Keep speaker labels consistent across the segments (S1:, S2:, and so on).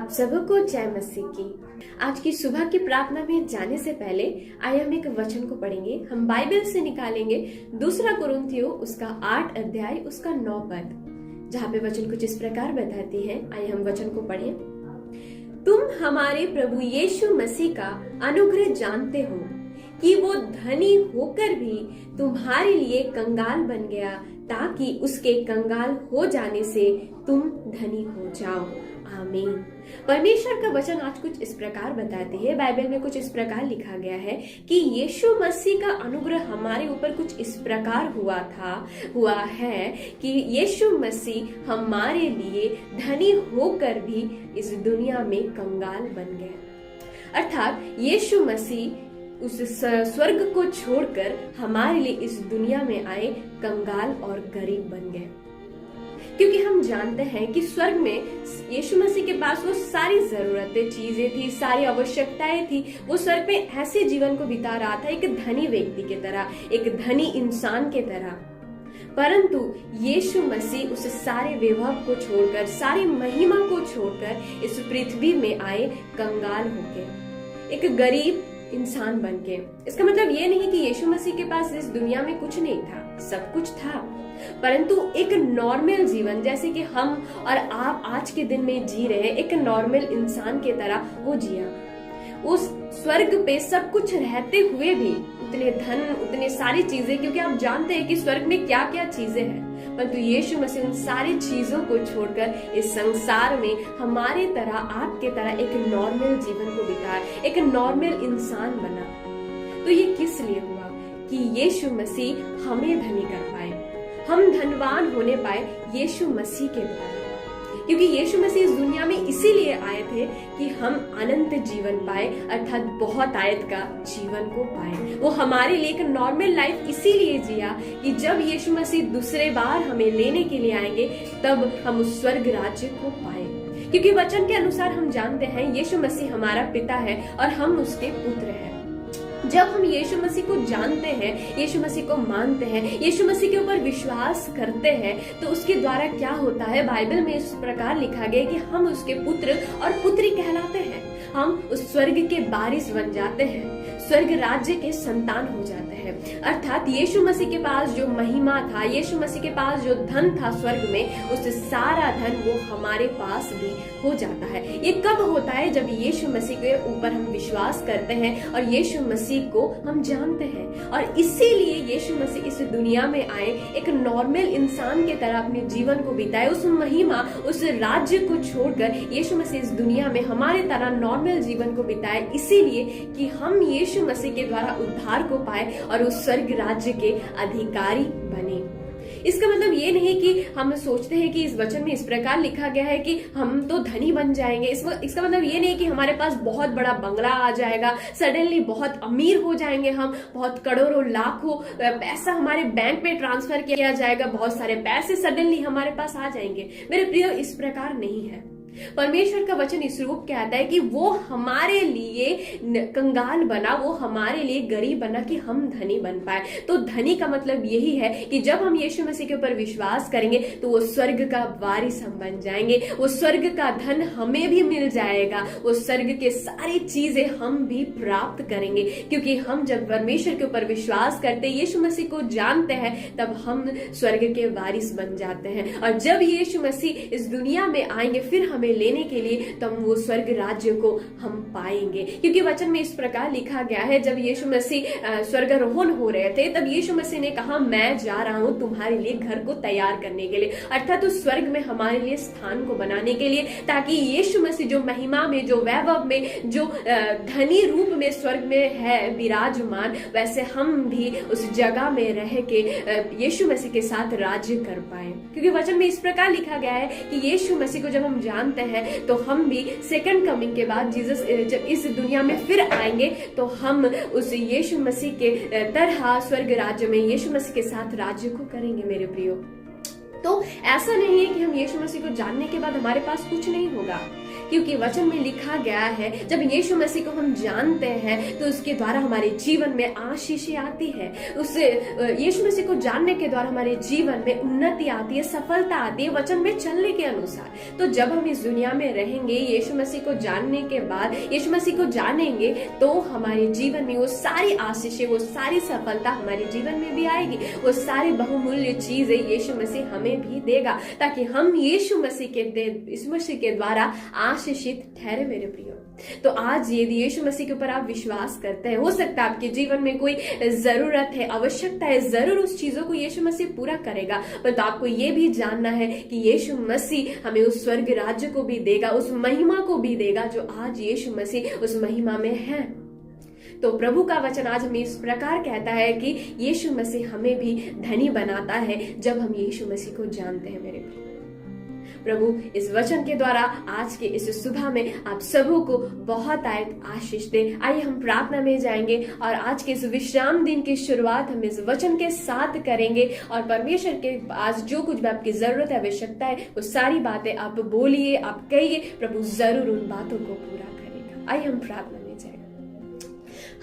S1: आप सबको जय मसीह की। आज की सुबह की प्रार्थना में जाने से पहले आइए हम एक वचन को पढ़ेंगे। हम बाइबल से निकालेंगे दूसरा कुरिन्थियों उसका 8 अध्याय उसका 9 पद, जहाँ पे वचन कुछ इस प्रकार बताती है। आइए हम वचन को पढ़ें। तुम हमारे प्रभु यीशु मसीह का अनुग्रह जानते हो कि वो धनी होकर भी तुम्हारे लिए कंगाल बन गया, ताकि उसके कंगाल हो जाने से तुम धनी हो जाओ। आमीन। परमेश्वर का वचन आज कुछ इस प्रकार बताते हैं। बाइबल में कुछ इस प्रकार लिखा गया है कि यीशु मसीह का अनुग्रह हमारे ऊपर कुछ इस प्रकार हुआ है कि यीशु मसीह हमारे लिए धनी होकर भी इस दुनिया में कंगाल बन गए। अर्थात यीशु मसीह उस स्वर्ग को छोड़कर हमारे लिए इस दुनिया में आए, कंगाल और गरीब बन गए। क्योंकि हम जानते हैं कि स्वर्ग में यीशु मसीह के पास वो सारी जरूरतें, चीजें थी, सारी आवश्यकताएं थी। वो स्वर्ग में ऐसे जीवन को बिता रहा था, एक धनी व्यक्ति की तरह, एक धनी इंसान के तरह। परंतु यीशु मसीह उस सारे वैभव को छोड़कर, सारी महिमा को छोड़कर इस पृथ्वी में आए, कंगाल होके, एक गरीब इंसान बन के। इसका मतलब ये नहीं कि यीशु मसीह के पास इस दुनिया में कुछ नहीं था, सब कुछ था, परंतु एक नॉर्मल जीवन जैसे कि हम और आप आज के दिन में जी रहे हैं, एक नॉर्मल इंसान की तरह वो जिया। उस स्वर्ग पे सब कुछ रहते हुए भी, उतने धन, उतने सारी चीजें, क्योंकि आप जानते हैं कि स्वर्ग में क्या क्या चीजें हैं, परंतु यीशु मसीह उन सारी चीजों को छोड़कर इस संसार में हमारे तरह, आपके तरह एक नॉर्मल जीवन को बिताया, एक नॉर्मल इंसान बना। तो ये किस लिए हुआ? कि यीशु मसीह हमें धनी कर पाए, हम धनवान होने पाए यीशु मसीह के द्वारा। क्योंकि यीशु मसीह इस दुनिया में इसीलिए आए थे कि हम अनंत जीवन पाए, अर्थात बहुत आयत का जीवन को पाए। वो हमारे लिए एक नॉर्मल लाइफ इसीलिए जिया कि जब यीशु मसीह दूसरे बार हमें लेने के लिए आएंगे, तब हम उस स्वर्ग राज्य को पाए। क्योंकि वचन के अनुसार हम जानते हैं यीशु मसीह हमारा पिता है और हम उसके पुत्र हैं। जब हम यीशु मसीह को जानते हैं, यीशु मसीह को मानते हैं, यीशु मसीह के ऊपर विश्वास करते हैं, तो उसके द्वारा क्या होता है? बाइबल में इस प्रकार लिखा गया कि हम उसके पुत्र और पुत्री कहलाते हैं। हम उस स्वर्ग के वारिस बन जाते हैं, स्वर्ग राज्य के संतान हो जाते हैं। अर्थात यीशु मसीह के पास जो महिमा था, यीशु मसीह के पास जो धन था स्वर्ग में, उस सारा धन वो हमारे पास भी हो जाता है। ये कब होता है? जब यीशु मसीह के ऊपर हम विश्वास करते हैं और यीशु मसीह को हम जानते हैं। और इसीलिए यीशु मसीह इस दुनिया में आए, एक नॉर्मल इंसान के तरह अपने जीवन को बिताए, उस महिमा, उस राज्य को छोड़कर यीशु मसीह इस दुनिया में हमारे तरह नॉर्मल जीवन को बिताए, इसीलिए कि हम यीशु मसीह के द्वारा उद्धार को पाए और उस स्वर्ग राज्य के अधिकारी बने। इसका मतलब ये नहीं कि हम सोचते हैं कि इस वचन में इस प्रकार लिखा गया है कि हम तो धनी बन जाएंगे। इसका मतलब ये नहीं कि हमारे पास बहुत बड़ा बंगला आ जाएगा, सडनली बहुत अमीर हो जाएंगे हम, बहुत करोड़ों लाखों पैसा हमारे बैंक में ट्रांसफर किया जाएगा, बहुत सारे पैसे सडनली हमारे पास आ जाएंगे। मेरे प्रिय, इस प्रकार नहीं है। परमेश्वर का वचन इस रूप कहता है कि वो हमारे लिए कंगाल बना, वो हमारे लिए गरीब बना कि हम धनी बन पाए। तो धनी का मतलब यही है कि जब हम यीशु मसीह के ऊपर विश्वास करेंगे तो वो स्वर्ग का वारिस हम बन जाएंगे, वो स्वर्ग का धन हमें भी मिल जाएगा, वो स्वर्ग के सारी चीजें हम भी प्राप्त करेंगे। क्योंकि हम जब परमेश्वर के ऊपर विश्वास करते, यीशु मसीह को जानते हैं, तब हम स्वर्ग के वारिस बन जाते हैं। और जब यीशु मसीह इस दुनिया में आएंगे फिर हमें लेने के लिए, तो हम वो स्वर्ग राज्य को हम पाएंगे। क्योंकि वचन में इस प्रकार लिखा गया है, जब यीशु मसीह स्वर्गारोहण हो रहे थे, तब यीशु मसीह ने कहा, मैं जा रहा हूं तुम्हारे लिए घर को तैयार करने के लिए, अर्थात उस स्वर्ग में हमारे लिए स्थान को बनाने के लिए, ताकि यीशु मसीह जो महिमा में, जो वैभव में, जो धनी रूप में स्वर्ग में है विराजमान, वैसे हम भी उस जगह में रह के यीशु मसीह के साथ राज्य कर पाए। क्योंकि वचन में इस प्रकार लिखा गया है कि यीशु मसीह को जब हम जानते हैं, तो हम भी सेकंड कमिंग के बाद, जीसस जब इस दुनिया में फिर आएंगे, तो हम उस यीशु मसीह के तरह स्वर्ग राज्य में यीशु मसीह के साथ राज्य को करेंगे। मेरे प्रियो, तो ऐसा नहीं है कि हम यीशु मसीह को जानने के बाद हमारे पास कुछ नहीं होगा। क्योंकि वचन में लिखा गया है जब यीशु मसीह को हम जानते हैं तो उसके द्वारा हमारे जीवन में आशीषें आती है। उस यीशु मसीह को जानने के द्वारा हमारे जीवन में उन्नति आती है, सफलता आती है वचन में चलने के अनुसार। तो जब हम इस दुनिया में रहेंगे, यीशु मसीह को जानने के बाद, यीशु मसीह को जानेंगे, तो हमारे जीवन में वो सारी आशीषें, वो सारी सफलता हमारे जीवन में भी आएगी। वो सारी बहुमूल्य चीजें यीशु मसीह हमें भी देगा, ताकि हम यीशु मसीह के द्वारा आशीषित ठहरे। मेरे प्रियो, तो आज यदि यीशु मसीह के ऊपर आप विश्वास करते हैं, हो सकता है आपके जीवन में कोई जरूरत है, आवश्यकता है, जरूर उस चीजों को यीशु मसीह पूरा करेगा। पर तो आपको ये भी जानना है कि यीशु मसीह हमें उस स्वर्ग राज्य को भी देगा, उस महिमा को भी देगा जो आज यीशु मसीह उस महिमा में है। तो प्रभु का वचन आज हमें इस प्रकार कहता है कि यीशु मसीह हमें भी धनी बनाता है जब हम यीशु मसीह को जानते हैं। मेरे प्रभु इस वचन के द्वारा आज के इस सुबह में आप सबों को बहुत आशीष दे। आइए हम प्रार्थना में जाएंगे और आज के इस विश्राम दिन की शुरुआत हम इस वचन के साथ करेंगे। और परमेश्वर के आज जो कुछ भी आपकी जरूरत है, आवश्यकता है, वो सारी बातें आप बोलिए, आप कहिए, प्रभु जरूर उन बातों को पूरा करेगा। आइए हम प्रार्थना में जाएंगे।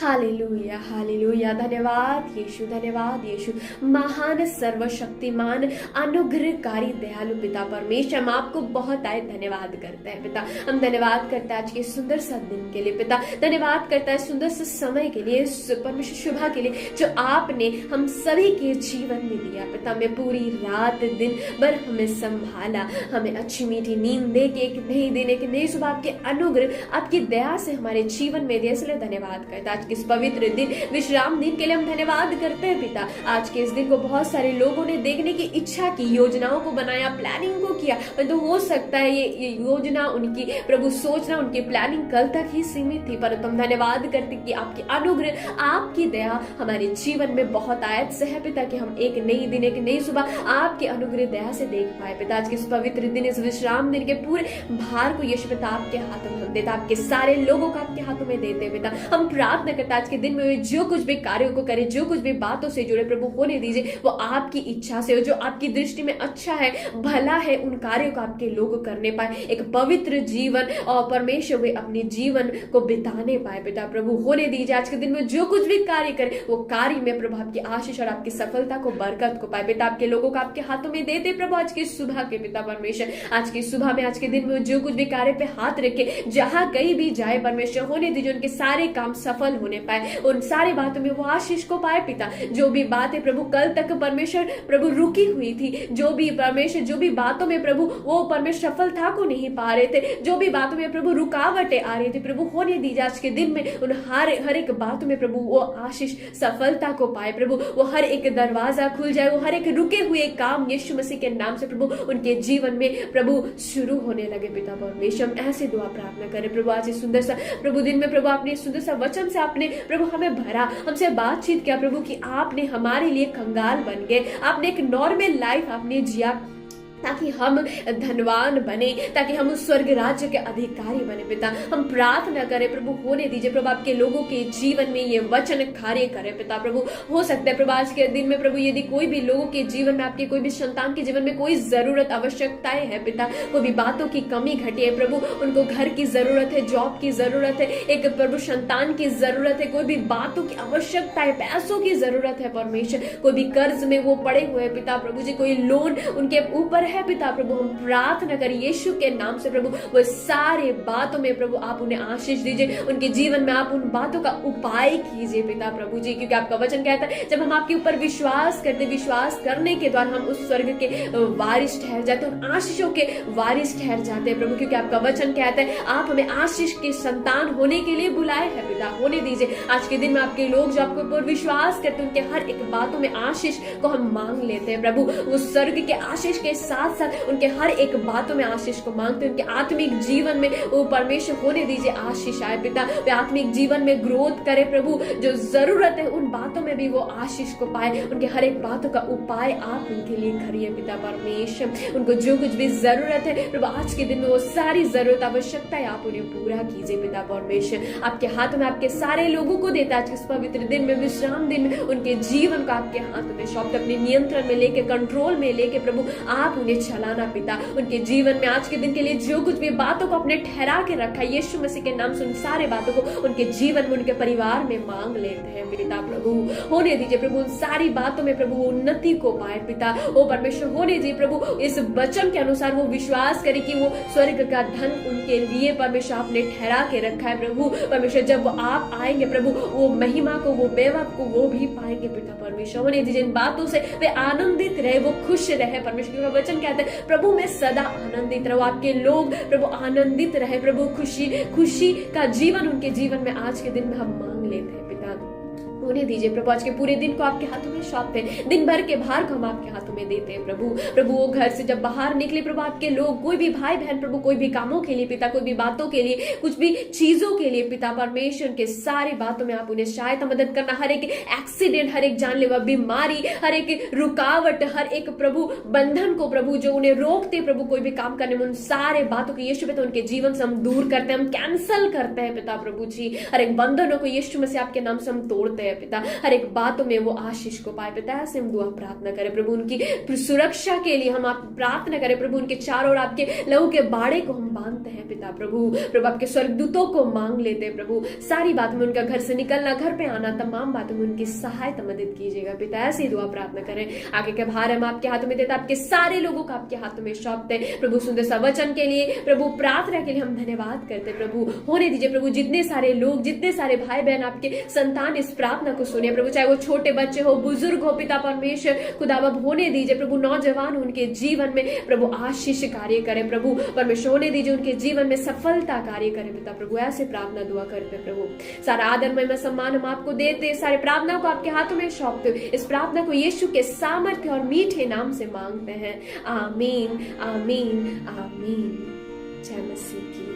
S1: Hallelujah, hallelujah. धन्यवाद यीशु, धन्यवाद यीशु। महान, सर्वशक्तिमान, अनुग्रहकारी, दयालु पिता परमेश्वर, हम आपको बहुत धन्यवाद करते हैं पिता। हम धन्यवाद करते हैं आज के सुंदर सा दिन के लिए पिता। धन्यवाद करता है सुंदर से समय के लिए, परमेश्वर शुभा के लिए जो आपने हम सभी के जीवन में दिया पिता। हमें पूरी रात दिन भर हमें संभाला, हमें अच्छी मीठी नींद दे के एक नई दिन, एक नई सुबह आपके अनुग्रह, आपकी दया से हमारे जीवन में दिया, इसलिए धन्यवाद करता है। आज के इस पवित्र दिन, विश्राम दिन के लिए हम धन्यवाद करते हैं पिता। आज के इस दिन को बहुत सारे लोगों ने देखने की इच्छा की, योजनाओं को बनाया, प्लानिंग को किया, तो हो सकता है ये योजना उनकी, प्रभु सोचना, उनकी प्लानिंग कल तक ही सीमित थी, परंतु हम धन्यवाद करते कि आपकी अनुग्रह, आपकी दया हमारे जीवन में बहुत आयत से है पिता, कि हम एक नई दिन, एक नई सुबह आपके अनुग्रह दया से देख पाए पिता। आज के इस पवित्र दिन, इस विश्राम दिन के पूरे भार को यीशु पिता आपके हाथों में हम देता, आपके सारे लोगों को आपके हाथों में देते पिता। हम प्रार्थना करते आज के दिन में जो कुछ भी कार्यों को करे, जो कुछ भी बातों से जुड़े प्रभु होने दीजिए, वो आपकी इच्छा से हो, जो आपकी दृष्टि में अच्छा है, भला है, उन कार्यों को आपके लोग करने पाए, एक पवित्र जीवन और परमेश्वर वे अपने जीवन को बिताने पाए पिता। प्रभु होने दीजिए आज के दिन में जो कुछ भी कार्य करे, वो कार्य में प्रभु आपकी आशीष और आपकी सफलता को, बरकत को पाए पिता। आपके लोगों को आपके हाथों में देते प्रभु आज की सुबह के पिता परमेश्वर। आज की सुबह में, आज के दिन में जो कुछ भी कार्य पे हाथ रखे, जहां कहीं भी जाए परमेश्वर, होने दीजिए उनके सारे काम सफल होने पाए, उन सारी बातों में वो आशीष को पाए पिता। जो भी बातें प्रभु कल तक परमेश्वर प्रभु रुकी हुई थी, जो भी परमेश्वर, जो भी बातों में प्रभु वो परमेश्वर सफलता को नहीं पा रहे थे, जो भी बातों में प्रभु रुकावटें आ रही थी, प्रभु होने दीजिए आज के दिन में उन हर एक बातों में प्रभु वो आशीष, सफलता को पाए प्रभु। वो हर एक दरवाजा खुल जाए, वो हर एक रुके हुए काम यीशु मसीह के नाम से प्रभु उनके जीवन में प्रभु शुरू होने लगे पिता परमेश्वर। हम ऐसे दुआ प्रार्थना करें प्रभु। आज इस सुंदर सा प्रभु दिन में प्रभु आपने सुंदर सा वचन से आपने प्रभु हमें भरा, हमसे बातचीत किया प्रभु, कि आपने हमारे लिए कंगाल बन गए, आपने एक नॉर्मल लाइफ आपने जिया ताकि हम धनवान बने, ताकि हम उस स्वर्ग राज्य के अधिकारी बने पिता। हम प्रार्थना करें प्रभु, होने दीजिए प्रभु आपके लोगों के जीवन में ये वचन कार्य करे पिता। प्रभु हो सकता है प्रभु आज के दिन में प्रभु यदि कोई भी लोगों के जीवन में, आपके कोई भी संतान के जीवन में कोई जरूरत, आवश्यकताएं है पिता, कोई भी बातों की कमी घटी है प्रभु, उनको घर की जरूरत है, जॉब की जरूरत है, एक प्रभु संतान की जरूरत है, कोई भी बातों की आवश्यकता है, पैसों की जरूरत है परमेश्वर, कोई भी कर्ज में वो पड़े हुए पिता प्रभु जी, कोई लोन उनके ऊपर है पिता प्रभु। हम प्रार्थना करें यीशु के नाम से प्रभु, वो सारे बातों में प्रभु आप उन्हें आशीष दीजिए, उनके जीवन में आप उन बातों का उपाय कीजिए पिता प्रभु जी, क्योंकि आपका वचन कहता है जब हम आपके ऊपर विश्वास करते, विश्वास करने के द्वारा हम उस स्वर्ग के वारिस ठहर जाते हैं, उन आशीषों के वारिस ठहर जाते हैं प्रभु, क्योंकि आपका वचन कहता है आप हमें आशीष के संतान होने के लिए बुलाए हैं पिता। होने दीजिए आज के दिन में आपके लोग जो आपके ऊपर विश्वास करते हैं, उनके हर एक बातों में आशीष को हम मांग लेते हैं प्रभु। उस स्वर्ग के आशीष के साथ साथ उनके हर एक बातों में आशीष को मांगते हैं, उनके आत्मिक जीवन में वो परमेश्वर होने दीजिए आशीष आए पिता। वे आत्मिक जीवन में ग्रोथ करे प्रभु, जो जरूरत है उन बातों में भी वो आशीष को पाए, उनके हर एक बातों का उपाय आप उनके लिए करिए पिता परमेश्वर। उनको जो कुछ भी जरूरत है प्रभु आज के दिन में वो सारी जरूरत, आवश्यकताएं आप उन्हें पूरा कीजिए पिता परमेश्वर। आपके हाथों में आपके सारे लोगों को देता है आज इस पवित्र दिन में, विश्राम दिन में, उनके जीवन को आपके हाथों में सौंपते, अपने नियंत्रण में लेके, कंट्रोल में लेके प्रभु आप उन्हें उन्हें चलाना पिता, उनके जीवन में आज के दिन के लिए जो कुछ भी बातों को अपने ठहरा के रखा है, यीशु मसीह के नाम से उन सारे बातों को उनके जीवन में, उनके परिवार में मांग लेते हैं पिता। प्रभु होने दीजिए प्रभु, उन सारी बातों में प्रभु उन्नति को पाए पिता। ओ परमेश्वर होने दीजिए प्रभु, इस वचन के अनुसार वो विश्वास करे कि वो स्वर्ग का धन उनके लिए परमेश्वर आपने ठहरा के रखा है प्रभु। परमेश्वर जब वो आप आएंगे प्रभु, वो महिमा को, वो वैभव को वो भी पाएंगे पिता। परमेश्वर होने दीजिए इन बातों से वे आनंदित रहे, वो खुश रहे। परमेश्वर का वचन कहते हैं प्रभु मैं सदा आनंदित रहूं, आपके लोग प्रभु आनंदित रहे प्रभु। खुशी का जीवन उनके जीवन में आज के दिन में हम मांग लेते हैं पिता। होने दीजिए प्रभु, आज के पूरे दिन को आपके हाथों में सौंपते हैं, दिन भर के भार को हम आपके हाथों में देते हैं प्रभु। प्रभु वो घर से जब बाहर निकले प्रभु, आपके लोग, कोई भी भाई बहन प्रभु, कोई भी कामों के लिए पिता, कोई भी बातों के लिए, कुछ भी चीजों के लिए पिता परमेश्वर के सारी बातों में आप उन्हें सहायता मदद करना। हर एक एक्सीडेंट, हर एक जानलेवा बीमारी, हर एक रुकावट, हर एक प्रभु बंधन को प्रभु जो उन्हें रोकते प्रभु कोई भी काम करने में, उन सारे बातों को यीशु पिता उनके जीवन से हम दूर करते हैं, हम कैंसल करते हैं पिता प्रभु जी। हर एक बंधनों को यीशु मसीह आपके नाम से हम तोड़ते हैं पिता। हर एक बातों में वो आशीष को पाए पिता। ऐसे हम दुआ प्रार्थना करें प्रभु, उनकी सुरक्षा के लिए हम आप प्रार्थना करें प्रभु। उनके चारों ओर आपके लहू के बाड़े को हम बांधते हैं पिता प्रभु। प्रभु आपके स्वर्गदूतों को मांग लेते हैं प्रभु। सारी बातों में उनका घर से निकलना, घर पे आना, तमाम बातों में उनकी सहायता मदद कीजिएगा पिता। ऐसे ही दुआ प्रार्थना करें। आगे के भार हम आपके हाथों में देते, आपके सारे लोगों को आपके हाथों में सौंपते हैं प्रभु। सुंदर सा वचन के लिए प्रभु, प्रार्थना के लिए हम धन्यवाद करते प्रभु। होने दीजिए प्रभु, जितने सारे लोग, जितने सारे भाई बहन आपके संतान इस प्रार्थना को सुने प्रभु, चाहे वो छोटे बच्चे हो, बुजुर्ग हो पिता परमेश्वर खुदावंद, होने दीजिए प्रभु। नौजवान उनके जीवन में प्रभु आशीष कार्य करे प्रभु परमेश्वर। होने दीजिए उनके जीवन में सफलता कार्य करे पिता प्रभु। ऐसे प्रार्थना दुआ करते प्रभु। सारा आदर महिमा सम्मान हम आपको देते, सारे प्रार्थना को आपके हाथों में सौंपते। इस प्रार्थना को यीशु के सामर्थ्य और मीठे नाम से मांगते हैं। आमीन आमीन आमीन। जय मसीह की।